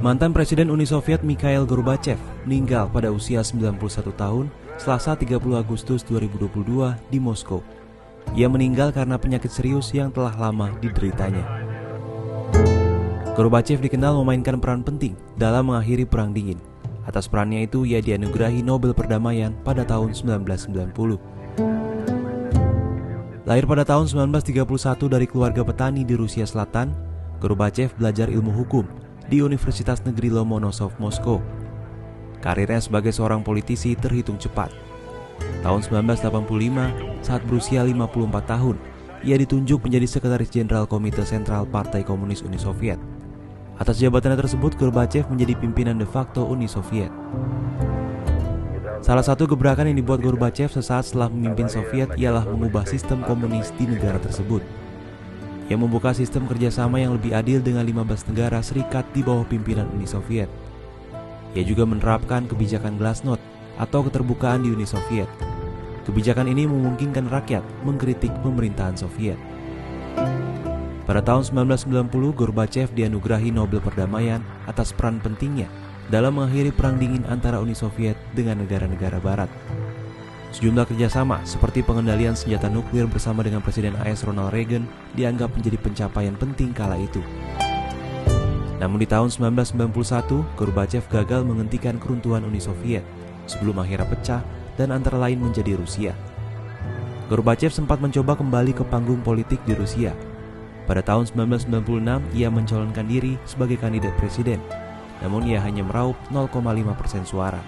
Mantan Presiden Uni Soviet Mikhail Gorbachev meninggal pada usia 91 tahun Selasa 30 Agustus 2022 di Moskow. Ia meninggal karena penyakit serius yang telah lama dideritanya. Gorbachev dikenal memainkan peran penting dalam mengakhiri Perang Dingin. Atas perannya itu ia dianugerahi Nobel Perdamaian pada tahun 1990. Lahir pada tahun 1931 dari keluarga petani di Rusia Selatan, Gorbachev belajar ilmu hukum di Universitas Negeri Lomonosov, Moskow. Karirnya sebagai seorang politisi terhitung cepat. Tahun 1985, saat berusia 54 tahun, ia ditunjuk menjadi Sekretaris Jenderal Komite Sentral Partai Komunis Uni Soviet. Atas jabatannya tersebut, Gorbachev menjadi pimpinan de facto Uni Soviet. Salah satu gebrakan yang dibuat Gorbachev sesaat setelah memimpin Soviet ialah mengubah sistem komunis di negara tersebut. Ia membuka sistem kerjasama yang lebih adil dengan 15 negara serikat di bawah pimpinan Uni Soviet. Ia juga menerapkan kebijakan Glasnost atau keterbukaan di Uni Soviet. Kebijakan ini memungkinkan rakyat mengkritik pemerintahan Soviet. Pada tahun 1990, Gorbachev dianugerahi Nobel Perdamaian atas peran pentingnya dalam mengakhiri Perang Dingin antara Uni Soviet dengan negara-negara Barat. Sejumlah kerjasama seperti pengendalian senjata nuklir bersama dengan Presiden AS Ronald Reagan dianggap menjadi pencapaian penting kala itu. Namun di tahun 1991, Gorbachev gagal menghentikan keruntuhan Uni Soviet sebelum akhirnya pecah dan antara lain menjadi Rusia. Gorbachev sempat mencoba kembali ke panggung politik di Rusia. Pada tahun 1996, ia mencalonkan diri sebagai kandidat presiden, namun ia hanya meraup 0,5% suara.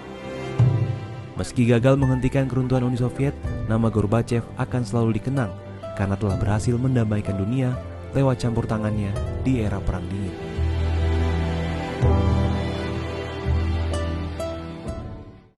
Meski gagal menghentikan keruntuhan Uni Soviet, nama Gorbachev akan selalu dikenang karena telah berhasil mendamaikan dunia lewat campur tangannya di era Perang Dingin.